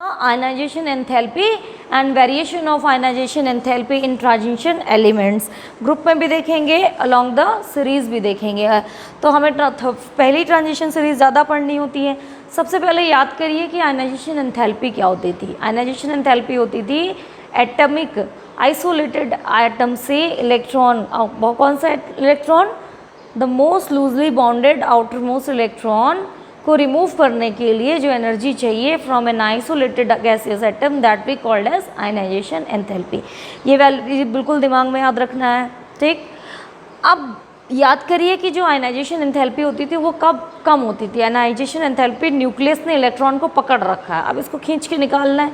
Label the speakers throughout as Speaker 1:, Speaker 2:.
Speaker 1: ionization enthalpy and variation of ionization enthalpy in transition elements group में भी देखेंगे, along the series भी देखेंगे। तो हमें पहली ट्रांजिशन सीरीज ज़्यादा पढ़नी होती है। सबसे पहले याद करिए कि आयनाइजेशन एंथैल्पी क्या होती थी। आयनाइजेशन एंथैल्पी होती थी एटमिक आइसोलेटेड आइटम से इलेक्ट्रॉन, कौन सा electron, the most loosely bonded outer most electron को रिमूव करने के लिए जो एनर्जी चाहिए from an isolated gaseous atom, that we called as ionisation enthalpy. ये वैल्यू बिल्कुल दिमाग में याद रखना है, ठीक। अब याद करिए कि जो आयनाइजेशन एंथैल्पी होती थी वो कब कम होती थी। आयनाइजेशन एंथैल्पी न्यूक्लियस ने इलेक्ट्रॉन को पकड़ रखा है, अब इसको खींच के निकालना है,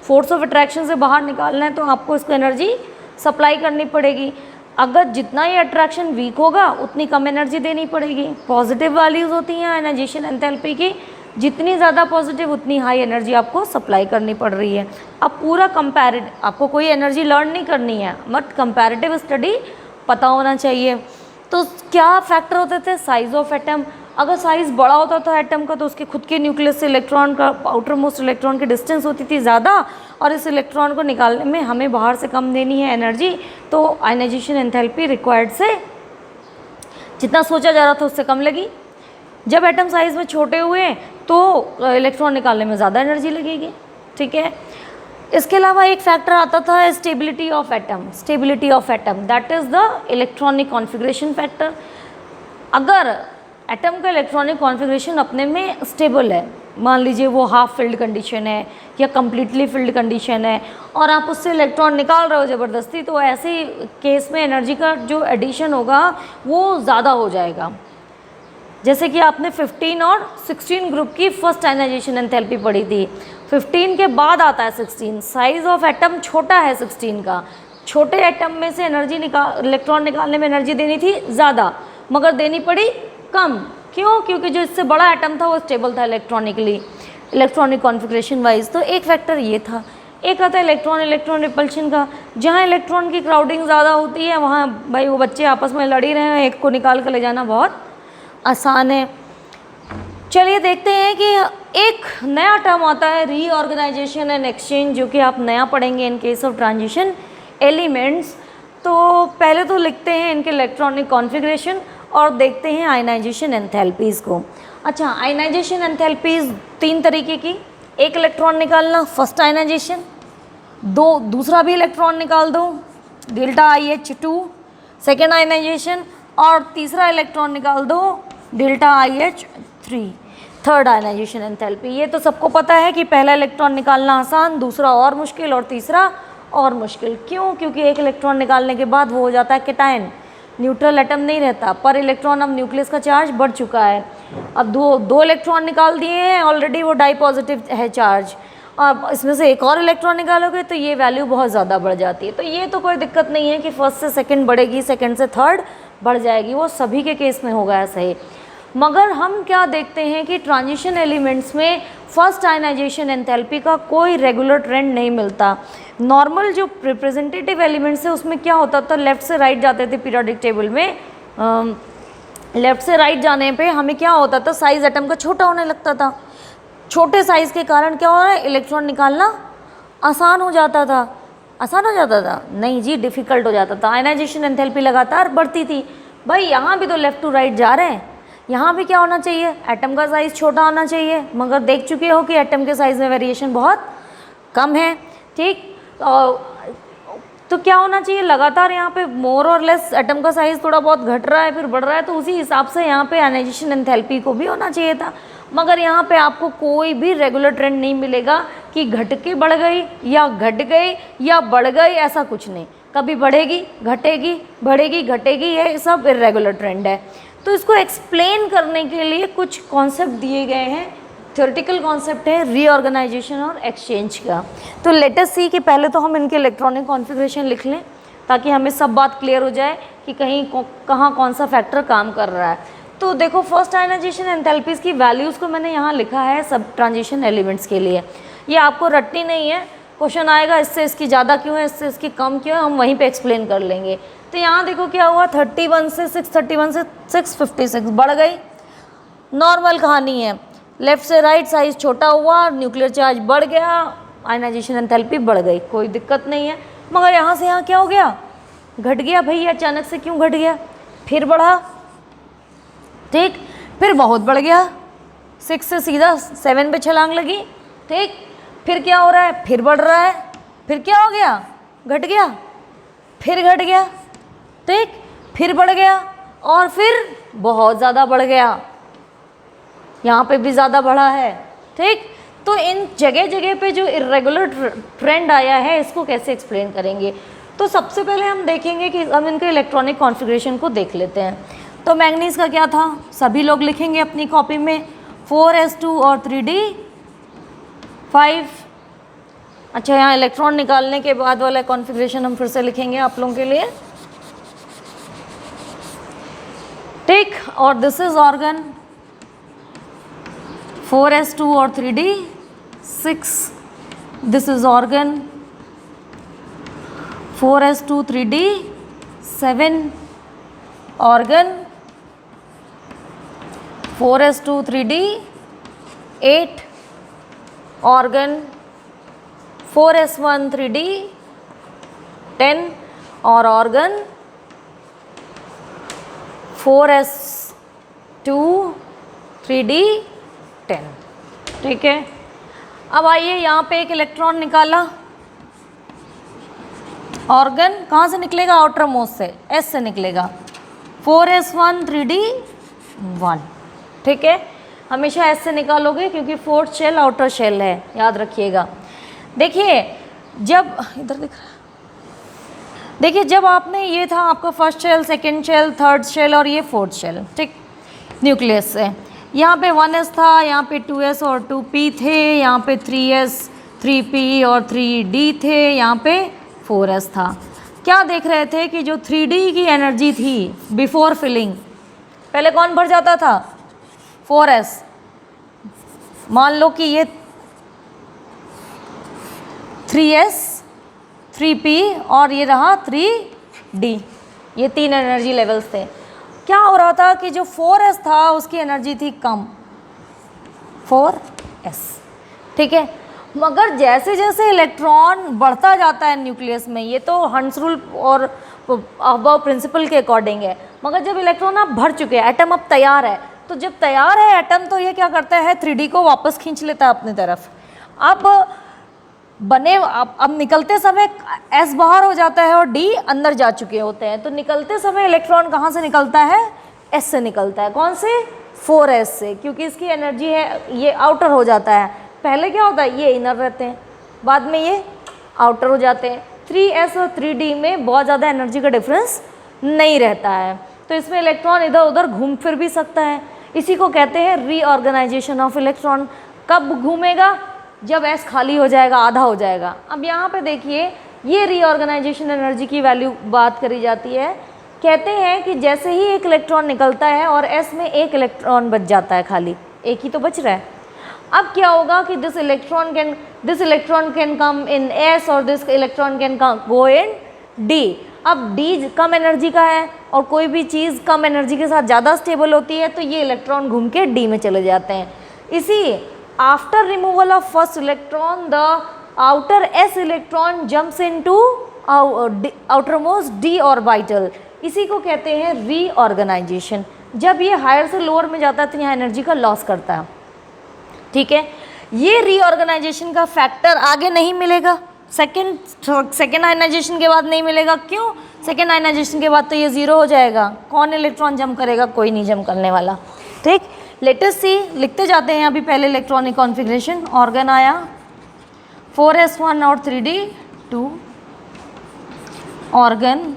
Speaker 1: फोर्स ऑफ अट्रैक्शन से बाहर निकालना है, तो आपको इसको एनर्जी सप्लाई करनी पड़ेगी। अगर जितना ये अट्रैक्शन वीक होगा उतनी कम एनर्जी देनी पड़ेगी। पॉजिटिव वैल्यूज़ होती हैं आयनाइजेशन एंथैल्पी की, जितनी ज़्यादा पॉजिटिव उतनी हाई एनर्जी आपको सप्लाई करनी पड़ रही है। अब पूरा कंपैरेटिव, आपको कोई एनर्जी लर्न नहीं करनी है, बट कंपैरेटिव स्टडी पता होना चाहिए। तो क्या फैक्टर होते थे, साइज़ ऑफ एटम। अगर साइज़ बड़ा होता था एटम का तो उसके खुद के न्यूक्लियस से इलेक्ट्रॉन का, आउटर मोस्ट इलेक्ट्रॉन की डिस्टेंस होती थी ज़्यादा, और इस इलेक्ट्रॉन को निकालने में हमें बाहर से कम देनी है एनर्जी, तो आयनाइजेशन एंथैल्पी रिक्वायर्ड से जितना सोचा जा रहा था उससे कम लगी। जब एटम साइज़ में छोटे हुए तो इलेक्ट्रॉन निकालने में ज़्यादा एनर्जी लगेगी, ठीक है। इसके अलावा एक फैक्टर आता था stability of atom. Stability of atom that is the electronic configuration factor. अगर एटम का इलेक्ट्रॉनिक कॉन्फ़िगरेशन अपने में स्टेबल है, मान लीजिए वो हाफ फिल्ड कंडीशन है या कम्प्लीटली फिल्ड कंडीशन है, और आप उससे इलेक्ट्रॉन निकाल रहे हो ज़बरदस्ती, तो ऐसे केस में एनर्जी का जो एडिशन होगा वो ज़्यादा हो जाएगा। जैसे कि आपने 15 और 16 ग्रुप की फर्स्ट आयनाइजेशन एंथैल्पी पढ़ी थी। 15 के बाद आता है 16। साइज़ ऑफ एटम छोटा है 16 का, छोटे एटम में से एनर्जी इलेक्ट्रॉन निकालने में एनर्जी देनी थी ज़्यादा, मगर देनी पड़ी कम। क्यों? क्योंकि जो इससे बड़ा एटम था वो स्टेबल था इलेक्ट्रॉनिकली, इलेक्ट्रॉनिक कॉन्फ़िगरेशन वाइज। तो एक फैक्टर ये था। एक आता है इलेक्ट्रॉन रिपल्शन का। जहाँ इलेक्ट्रॉन की क्राउडिंग ज़्यादा होती है वहाँ भाई वो बच्चे आपस में लड़ ही रहे हैं, एक को निकाल कर ले जाना बहुत आसान है। चलिए देखते हैं कि एक नया टर्म आता है रीऑर्गेनाइजेशन एंड एक्सचेंज, जो कि आप नया पढ़ेंगे इन केस ऑफ ट्रांजिशन एलिमेंट्स। तो पहले तो लिखते हैं इनके इलेक्ट्रॉनिक कॉन्फ़िगरेशन और देखते हैं आयनाइजेशन एंथैल्पीज़ को। अच्छा, आयनाइजेशन एंथैल्पीज़ 3 तरीके की। एक इलेक्ट्रॉन निकालना, फर्स्ट आयनाइजेशन। दूसरा भी इलेक्ट्रॉन निकाल दो, डेल्टा IH2 सेकेंड आयनाइजेशन, और तीसरा इलेक्ट्रॉन निकाल दो, delta IH3 third ionization enthalpy. ये तो सबको पता है कि पहला इलेक्ट्रॉन निकालना आसान, दूसरा और मुश्किल, और तीसरा और मुश्किल। क्यों? क्योंकि एक इलेक्ट्रॉन निकालने के बाद वो हो जाता है कैटायन, न्यूट्रल एटम नहीं रहता। पर इलेक्ट्रॉन अब न्यूक्लियस का चार्ज बढ़ चुका है। अब दो इलेक्ट्रॉन निकाल दिए हैं ऑलरेडी, वो डाई पॉजिटिव है चार्ज। अब इसमें से एक और इलेक्ट्रॉन निकालोगे तो ये वैल्यू बहुत ज़्यादा बढ़ जाती है। तो ये तो कोई दिक्कत नहीं है कि फर्स्ट से सेकंड बढ़ेगी, सेकंड से थर्ड बढ़ जाएगी, वो सभी के केस में होगा ऐसा ही। मगर हम क्या देखते हैं कि ट्रांजिशन एलिमेंट्स में फर्स्ट आयनाइजेशन एंथैल्पी का कोई रेगुलर ट्रेंड नहीं मिलता। नॉर्मल जो रिप्रेजेंटेटिव एलिमेंट्स है उसमें क्या होता था, लेफ़्ट से राइट जाते थे पीरियोडिक टेबल में। लेफ़्ट से राइट जाने पे हमें क्या होता था, साइज़ एटम का छोटा होने लगता था। छोटे साइज़ के कारण क्या हो रहा है, इलेक्ट्रॉन निकालना आसान हो जाता था। आसान हो जाता था? नहीं जी, डिफ़िकल्ट हो जाता था। आयनाइजेशन एंथैल्पी लगातार बढ़ती थी। भाई यहाँ भी तो लेफ़्ट टू राइट जा रहे हैं, यहाँ भी क्या होना चाहिए, एटम का साइज़ छोटा होना चाहिए, मगर देख चुके हो कि एटम के साइज़ में वेरिएशन बहुत कम है, ठीक। तो क्या होना चाहिए, लगातार यहाँ पे मोर और लेस एटम का साइज़ थोड़ा बहुत घट रहा है फिर बढ़ रहा है, तो उसी हिसाब से यहाँ पे आयनाइजेशन एंथैल्पी को भी होना चाहिए था। मगर यहाँ पे आपको कोई भी रेगुलर ट्रेंड नहीं मिलेगा कि घट के बढ़ गई या घट गई या बढ़ गई, ऐसा कुछ नहीं। कभी बढ़ेगी घटेगी, बढ़ेगी घटेगी, ये सब इर्रेगुलर ट्रेंड है। तो इसको एक्सप्लेन करने के लिए कुछ कॉन्सेप्ट दिए गए हैं। थ्योरेटिकल कॉन्सेप्ट है रीऑर्गेनाइजेशन और एक्सचेंज का। तो लेट अस सी कि पहले तो हम इनके इलेक्ट्रॉनिक कॉन्फ़िगरेशन लिख लें ताकि हमें सब बात क्लियर हो जाए कि कहीं कहाँ कौन सा फैक्टर काम कर रहा है। तो देखो, फर्स्ट आयनाइजेशन एंथैल्पीज़ की वैल्यूज़ को मैंने यहाँ लिखा है सब ट्रांजिशन एलिमेंट्स के लिए। ये आपको रटनी नहीं है, क्वेश्चन आएगा इससे इसकी ज़्यादा क्यों है, इससे इसकी कम क्यों है, हम वहीं पे एक्सप्लेन कर लेंगे। तो यहाँ देखो क्या हुआ, 31 से 631 से 656 बढ़ गई, नॉर्मल कहानी है। लेफ्ट से राइट साइज छोटा हुआ, न्यूक्लियर चार्ज बढ़ गया, आयनाइजेशन एंथैल्पी बढ़ गई, कोई दिक्कत नहीं है। मगर यहाँ से यहाँ क्या हो गया, घट गया भाई, अचानक से क्यों घट गया, फिर बढ़ा, ठीक, फिर बहुत बढ़ गया, 6 से सीधा 7 पे छलांग लगी, ठीक, फिर क्या हो रहा है, फिर बढ़ रहा है, फिर क्या हो गया, घट गया, फिर घट गया, ठीक, फिर बढ़ गया और फिर बहुत ज़्यादा बढ़ गया, यहाँ पे भी ज़्यादा बढ़ा है, ठीक। तो इन जगह जगह पे जो इरेगुलर ट्रेंड आया है इसको कैसे एक्सप्लेन करेंगे। तो सबसे पहले हम देखेंगे कि हम इनके इलेक्ट्रॉनिक कॉन्फ़िगरेशन को देख लेते हैं। तो मैंगनीज का क्या था, सभी लोग लिखेंगे अपनी कॉपी में 4s2 और 3d5। अच्छा, यहाँ इलेक्ट्रॉन निकालने के बाद वाला कॉन्फ़िगरेशन हम फिर से लिखेंगे आप लोगों के लिए, ठीक। और दिस इज ऑर्गन 4s2 और 3d6, this is organ 4s2 3d7, organ 4s2 3d8, organ 4s1 3d10 और ऑर्गन 4s2 3d10, ठीक है। अब आइए यहाँ पे एक इलेक्ट्रॉन निकाला, ऑर्गन कहाँ से निकलेगा, आउटर मोस्ट से, एस से निकलेगा, 4s1 3d1, ठीक है। हमेशा एस से निकालोगे क्योंकि फोर्थ शेल आउटर शेल है, याद रखिएगा। देखिए जब इधर दिख रहा है, देखिए जब आपने ये था आपका first shell, second shell, third shell और ये फोर्थ शेल, ठीक, न्यूक्लियस से, यहाँ पे 1s था, यहाँ पे 2s और 2p थे, यहाँ पे 3s 3p और 3d थे, यहाँ पे 4s था। क्या देख रहे थे कि जो 3d की एनर्जी थी बिफोर फिलिंग, पहले कौन भर जाता था, 4s। मान लो कि ये 3s 3p और ये रहा 3d, ये 3 एनर्जी लेवल्स थे। क्या हो रहा था कि जो 4s था उसकी एनर्जी थी कम, 4s, ठीक है। मगर जैसे जैसे इलेक्ट्रॉन बढ़ता जाता है न्यूक्लियस में, ये तो हंट्स रूल और अबव प्रिंसिपल के अकॉर्डिंग है, मगर जब इलेक्ट्रॉन अब भर चुके हैं, एटम अब तैयार है, तो जब तैयार है एटम तो ये क्या करता है, 3d को वापस खींच लेता है अपनी तरफ। अब निकलते समय s बाहर हो जाता है और d अंदर जा चुके होते हैं, तो निकलते समय इलेक्ट्रॉन कहाँ से निकलता है, s से निकलता है। कौन से, 4s से, क्योंकि इसकी एनर्जी है, ये आउटर हो जाता है। पहले क्या होता है, ये इनर रहते हैं, बाद में ये आउटर हो जाते हैं। 3s और 3d में बहुत ज़्यादा एनर्जी का डिफरेंस नहीं रहता है, तो इसमें इलेक्ट्रॉन इधर उधर घूम फिर भी सकता है। इसी को कहते हैं रीऑर्गेनाइजेशन ऑफ इलेक्ट्रॉन। कब घूमेगा, जब s खाली हो जाएगा, आधा हो जाएगा। अब यहाँ पे देखिए ये रीऑर्गेनाइजेशन एनर्जी की वैल्यू बात करी जाती है। कहते हैं कि जैसे ही एक इलेक्ट्रॉन निकलता है और s में एक इलेक्ट्रॉन बच जाता है, खाली एक ही तो बच रहा है। अब क्या होगा कि this electron can come in s और this electron can go in d। अब d कम एनर्जी का है और कोई भी चीज़ कम एनर्जी के साथ ज़्यादा स्टेबल होती है, तो ये इलेक्ट्रॉन घूम के d में चले जाते हैं। इसी after removal of first electron the outer s electron jumps into outer most d orbital, इसी को कहते हैं रीऑर्गेनाइजेशन। जब ये हायर से लोअर में जाता है तो यहाँ एनर्जी का लॉस करता है, ठीक है। ये रीऑर्गेनाइजेशन का फैक्टर आगे नहीं मिलेगा, सेकेंड आयनाइजेशन के बाद नहीं मिलेगा। क्यों, सेकेंड आयनाइजेशन के बाद तो ये ज़ीरो हो जाएगा, कौन इलेक्ट्रॉन जम करेगा, कोई नहीं जम करने वाला, ठीक। लेटेस्ट सी लिखते जाते हैं अभी पहले इलेक्ट्रॉनिक कॉन्फ़िगरेशन। ऑर्गन आया 4s1 और 3d2, ऑर्गन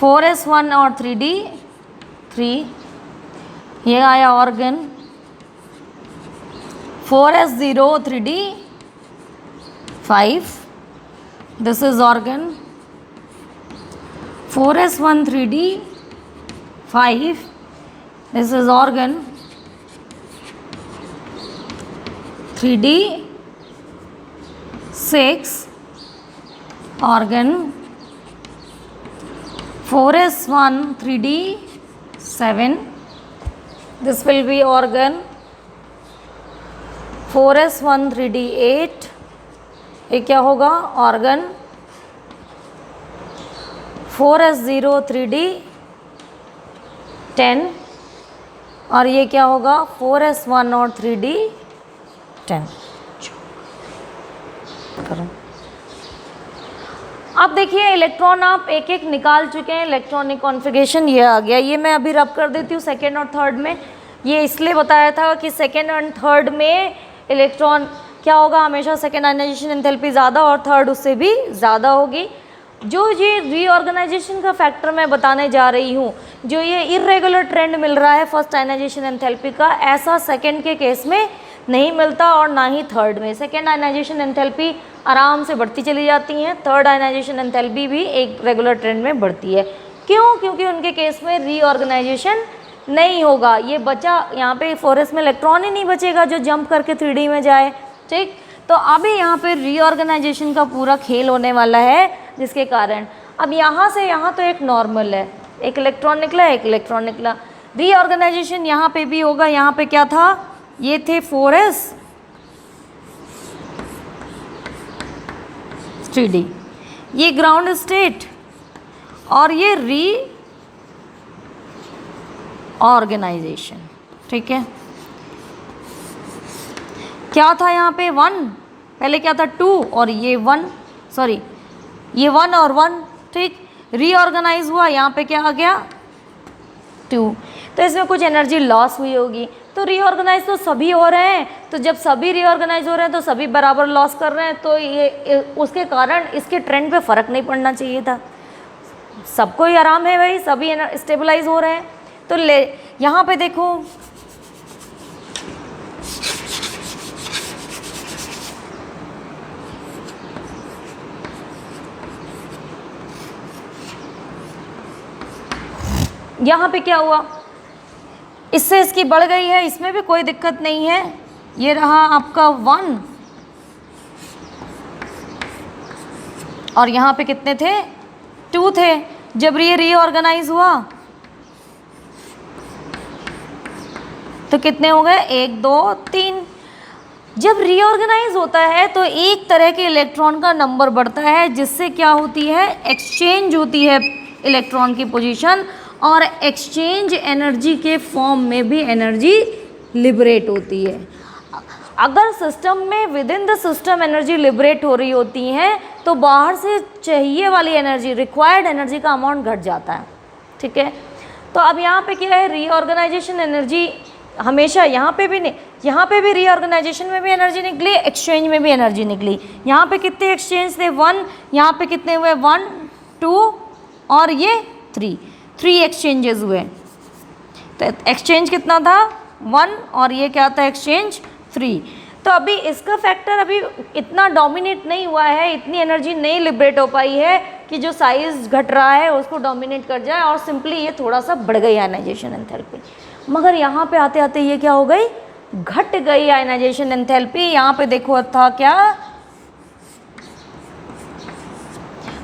Speaker 1: 4s1 और 3d3, ये आया organ 4s0 3d5, this is organ 4s1 3d5, this is organ 3d6, organ 4s1 3d7, this will be organ 4s1 3d8, ये क्या होगा ऑर्गन। 4s0 3d10 और ये क्या होगा 4s1 और 3d10। अब देखिए इलेक्ट्रॉन आप एक एक निकाल चुके हैं, इलेक्ट्रॉनिक कॉन्फ़िगरेशन ये आ गया। ये मैं अभी रब कर देती हूँ सेकेंड और थर्ड में। ये इसलिए बताया था कि सेकेंड एंड थर्ड में इलेक्ट्रॉन क्या होगा, हमेशा सेकेंड आयनाइजेशन एंथैल्पी ज़्यादा और थर्ड उससे भी ज़्यादा होगी। जो ये रीऑर्गेनाइजेशन का फैक्टर मैं बताने जा रही हूँ, जो ये इरेगुलर ट्रेंड मिल रहा है फर्स्ट आयनाइजेशन एंथैल्पी का, ऐसा सेकेंड के केस में नहीं मिलता और ना ही थर्ड में। सेकेंड आयनाइजेशन एंथैल्पी आराम से बढ़ती चली जाती हैं, थर्ड आयनाइजेशन एंथैल्पी भी एक रेगुलर ट्रेंड में बढ़ती है। क्यों? क्योंकि उनके केस में रीऑर्गेनाइजेशन नहीं होगा। ये बचा यहाँ पे 4s में इलेक्ट्रॉन ही नहीं बचेगा जो जंप करके 3d में जाए, ठीक। तो अभी यहाँ पे रीऑर्गेनाइजेशन का पूरा खेल होने वाला है, जिसके कारण अब यहाँ से यहाँ तो एक नॉर्मल है, एक इलेक्ट्रॉन निकला, एक इलेक्ट्रॉन निकला। रीऑर्गेनाइजेशन यहाँ पे भी होगा। यहाँ पे क्या था, ये थे 4s 3d, ये ग्राउंड स्टेट और ये रीऑर्गेनाइजेशन, ठीक है। क्या था यहाँ पे 1, पहले क्या था 2 और ये 1, सॉरी ये 1 और 1, ठीक। रीऑर्गेनाइज हुआ, यहाँ पे क्या आ गया 2, तो इसमें कुछ एनर्जी लॉस हुई होगी। तो रीऑर्गेनाइज तो सभी हो रहे हैं, तो जब सभी रीऑर्गेनाइज हो रहे हैं तो सभी बराबर लॉस कर रहे हैं, तो ये उसके कारण इसके ट्रेंड पे फ़र्क नहीं पड़ना चाहिए था। सबको ही आराम है भाई, सभी स्टेबलाइज हो रहे हैं। तो ले यहाँ पे देखो यहाँ पे क्या हुआ, इससे इसकी बढ़ गई है, इसमें भी कोई दिक्कत नहीं है। ये रहा आपका 1 और यहाँ पे कितने थे 2 थे। जब ये रीऑर्गेनाइज हुआ तो कितने हो गए 1 2 3। जब रीऑर्गेनाइज होता है तो एक तरह के इलेक्ट्रॉन का नंबर बढ़ता है, जिससे क्या होती है एक्सचेंज होती है इलेक्ट्रॉन की पोजीशन, और एक्सचेंज एनर्जी के फॉर्म में भी एनर्जी लिबरेट होती है। अगर सिस्टम में with in the system energy liberate हो रही होती है तो बाहर से चाहिए वाली एनर्जी, रिक्वायर्ड एनर्जी का अमाउंट घट जाता है, ठीक है। तो अब यहाँ पे क्या है, रीऑर्गेनाइजेशन एनर्जी हमेशा यहाँ पे भी नहीं, यहाँ पे भी रीऑर्गेनाइजेशन में भी एनर्जी निकली, एक्सचेंज में भी एनर्जी निकली। यहाँ पे कितने एक्सचेंज थे 1, यहाँ पे कितने हुए 1 2 और ये 3 एक्सचेंजेस हुए। तो एक्सचेंज कितना था 1 और ये क्या था एक्सचेंज 3। तो अभी इसका फैक्टर अभी इतना डोमिनेट नहीं हुआ है, इतनी एनर्जी नहीं लिबरेट हो पाई है कि जो साइज घट रहा है उसको डोमिनेट कर जाए और सिंपली ये थोड़ा सा बढ़ गई आयनाइजेशन एंथैल्पी। मगर यहाँ पे आते आते ये क्या हो गई, घट गई आयनाइजेशन एंथैल्पी। यहाँ पे देखो था क्या,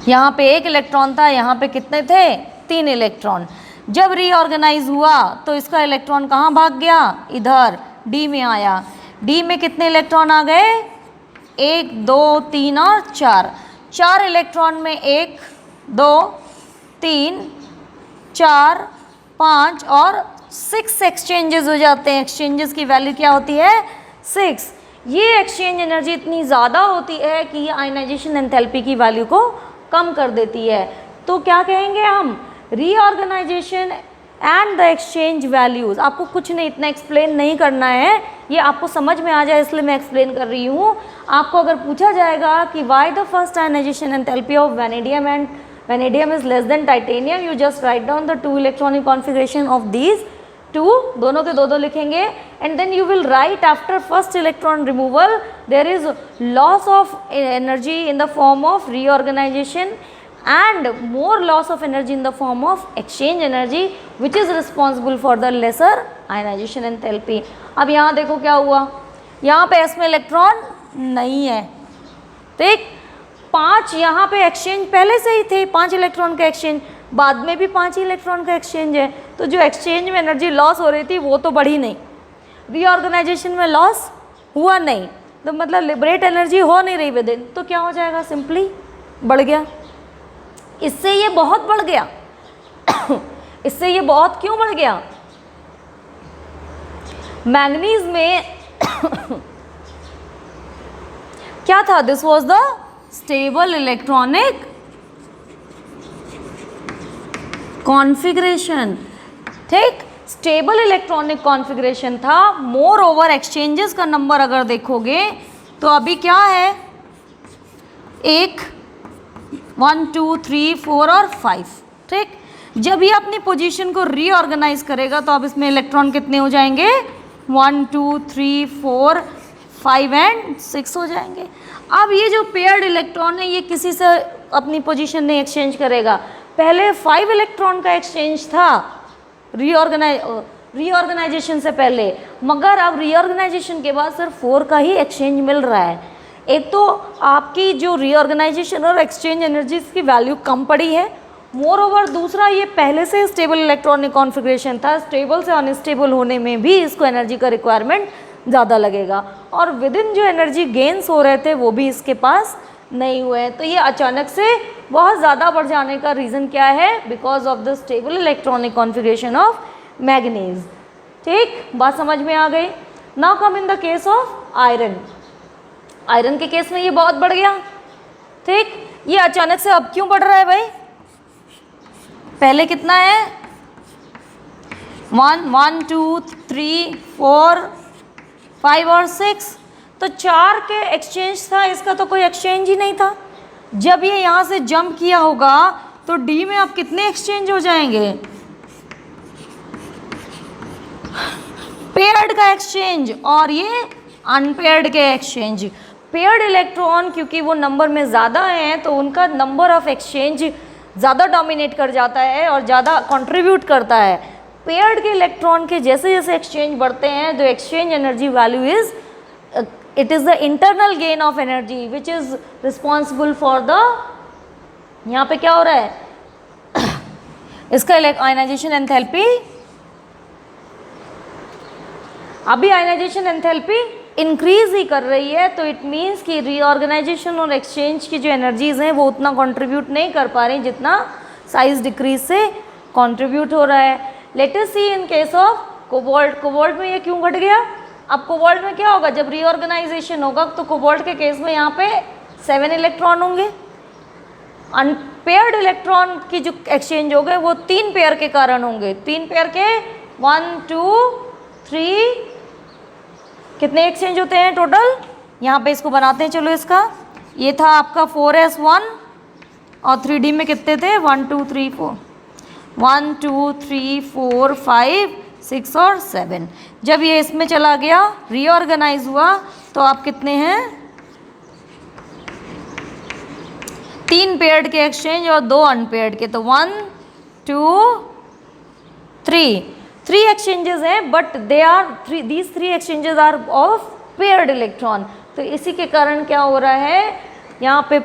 Speaker 1: यहाँ पे 1 इलेक्ट्रॉन था, यहाँ पे कितने थे 3 इलेक्ट्रॉन। जब रीऑर्गेनाइज हुआ तो इसका इलेक्ट्रॉन कहाँ भाग गया, इधर डी में आया। डी में कितने इलेक्ट्रॉन आ गए 1 2 3 और 4 इलेक्ट्रॉन में 1 2 3 4 5 और 6 एक्सचेंजेस हो जाते हैं। एक्सचेंजेस की वैल्यू क्या होती है 6। ये एक्सचेंज एनर्जी इतनी ज़्यादा होती है कि ये आयनाइजेशन एंथैल्पी की वैल्यू को कम कर देती है। तो क्या कहेंगे हम, reorganisation and the exchange values. आपको कुछ नहीं, इतना एक्सप्लेन नहीं करना है, ये आपको समझ में आ जाए इसलिए मैं एक्सप्लेन कर रही हूँ। आपको अगर पूछा जाएगा कि why the first ionisation enthalpy of vanadium and vanadium is less than titanium, you just write down the 2 electronic configuration of these 2, दोनों के दो लिखेंगे, and then you will write after first electron removal there is loss of energy in the form of reorganisation and more loss of energy in the form of exchange energy which is responsible for the lesser ionization enthalpy। अब यहाँ देखो क्या हुआ, यहाँ पे s में electron नहीं है, ठीक। 5 यहाँ पे एक्सचेंज पहले से ही थे, 5 इलेक्ट्रॉन का एक्सचेंज, बाद में भी 5 ही इलेक्ट्रॉन का एक्सचेंज है। तो जो एक्सचेंज में एनर्जी लॉस हो रही थी वो तो बढ़ी नहीं, रीऑर्गेनाइजेशन में लॉस हुआ नहीं, तो मतलब लिबरेट एनर्जी हो नहीं रही विद इन, तो क्या हो जाएगा, सिंपली बढ़ गया। इससे ये बहुत बढ़ गया इससे ये बहुत क्यों बढ़ गया, मैंगनीज में क्या था, this was the stable electronic configuration, ठीक, स्टेबल इलेक्ट्रॉनिक कॉन्फ़िगरेशन था। मोर ओवर एक्सचेंजेस का नंबर अगर देखोगे तो अभी क्या है, 1 1 2 3 4 और 5, ठीक। जब ये अपनी पोजीशन को रीऑर्गेनाइज करेगा तो अब इसमें इलेक्ट्रॉन कितने हो जाएंगे, 1 2 3 4 5 एंड 6 हो जाएंगे। अब ये जो पेयर्ड इलेक्ट्रॉन है ये किसी से अपनी पोजीशन नहीं एक्सचेंज करेगा, पहले 5 इलेक्ट्रॉन का एक्सचेंज था रीऑर्गेनाइजेशन से पहले, मगर अब रीऑर्गेनाइजेशन के बाद सिर्फ 4 का ही एक्सचेंज मिल रहा है। एक तो आपकी जो रीऑर्गेनाइजेशन और एक्सचेंज एनर्जीज की वैल्यू कम पड़ी है, मोर ओवर दूसरा ये पहले से स्टेबल इलेक्ट्रॉनिक कॉन्फ़िगरेशन था, स्टेबल से अनस्टेबल होने में भी इसको एनर्जी का रिक्वायरमेंट ज़्यादा लगेगा, और विद इन जो एनर्जी गेन्स हो रहे थे वो भी इसके पास नहीं हुए हैं। तो ये अचानक से बहुत ज़्यादा बढ़ जाने का रीज़न क्या है, because of the stable electronic configuration of manganese, ठीक, बात समझ में आ गई। Now come in the case of iron, iron के केस में ये बहुत बढ़ गया, ठीक। ये अचानक से अब क्यों बढ़ रहा है भाई, पहले कितना है, 1 1 2 3 4 5 और 6, तो 4 के एक्सचेंज था, इसका तो कोई एक्सचेंज ही नहीं था। जब ये यहाँ से जंप किया होगा तो डी में अब कितने एक्सचेंज हो जाएंगे, पेयर्ड का एक्सचेंज और ये अनपेयर्ड के एक्सचेंज। पेयर्ड इलेक्ट्रॉन क्योंकि वो नंबर में ज़्यादा हैं तो उनका नंबर ऑफ एक्सचेंज ज़्यादा डोमिनेट कर जाता है और ज़्यादा कंट्रीब्यूट करता है। पेयर्ड के इलेक्ट्रॉन के जैसे जैसे एक्सचेंज बढ़ते हैं, the exchange energy value is it is the internal gain of energy which is responsible for the, यहाँ पे क्या हो रहा है इसका आयनाइजेशन एंथैल्पी, अभी आयनाइजेशन एंथैल्पी इंक्रीज ही कर रही है, तो इट मीन्स कि रीऑर्गेनाइजेशन और एक्सचेंज की जो एनर्जीज हैं वो उतना कंट्रीब्यूट नहीं कर पा रही जितना साइज डिक्रीज से कंट्रीब्यूट हो रहा है। Let us see in case of cobalt, cobalt में ये क्यों घट गया, अब कोबाल्ट में क्या होगा, जब रीऑर्गेनाइजेशन होगा तो कोबाल्ट के केस में यहाँ पे 7 इलेक्ट्रॉन होंगे, अनपेयर्ड इलेक्ट्रॉन की जो एक्सचेंज हो गए वो 3 पेयर के कारण होंगे, 3 पेयर के 1 2 3 कितने एक्सचेंज होते हैं टोटल, यहाँ पे इसको बनाते हैं, चलो इसका ये था आपका 4s1 और 3d में कितने थे 1 2 3 4 1 2 3 4 5 6 और 7। जब ये इसमें चला गया रीऑर्गेनाइज हुआ तो आप कितने हैं 3 पेयर्ड के एक्सचेंज और 2 अनपेयर्ड के, तो 1 2 3 एक्सचेंजेस हैं, but they are these 3 exchanges are of paired electron. तो इसी के कारण क्या हो रहा है, यहाँ पे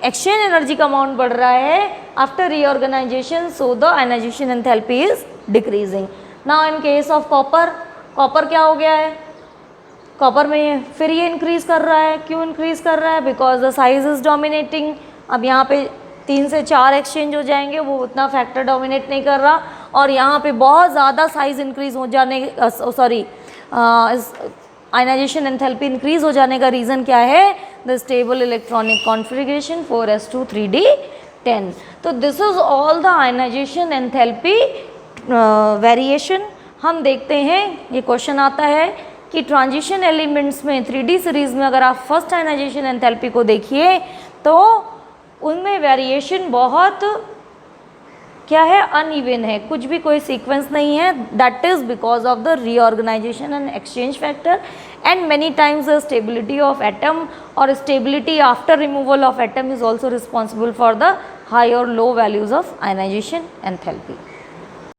Speaker 1: एक्सचेंज एनर्जी का अमाउंट बढ़ रहा है after reorganisation, so the ionisation enthalpy is decreasing. Now in case of copper, copper क्या हो गया है, कॉपर में फिर ये इंक्रीज कर रहा है, क्यों इंक्रीज कर रहा है, because the size is dominating. अब यहाँ पे 3 से 4 एक्सचेंज हो जाएंगे, वो उतना फैक्टर डोमिनेट नहीं कर रहा, और यहाँ पे बहुत ज़्यादा साइज इंक्रीज हो जाने आयनाइजेशन एंथैल्पी इंक्रीज हो जाने का रीज़न क्या है, the stable electronic configuration 4s2 3d10। तो this is all the ionisation enthalpy variation. हम देखते हैं, ये क्वेश्चन आता है कि ट्रांजिशन एलिमेंट्स में 3D सीरीज़ में अगर आप फर्स्ट आयनाइजेशन एंथैल्पी को देखिए तो उनमें वेरिएशन बहुत क्या है, अनइवन है, कुछ भी कोई सीक्वेंस नहीं है। That is because of the reorganisation and exchange factor and many times the stability of atom और stability after removal of atom is also responsible for the high और low values of ionisation enthalpy.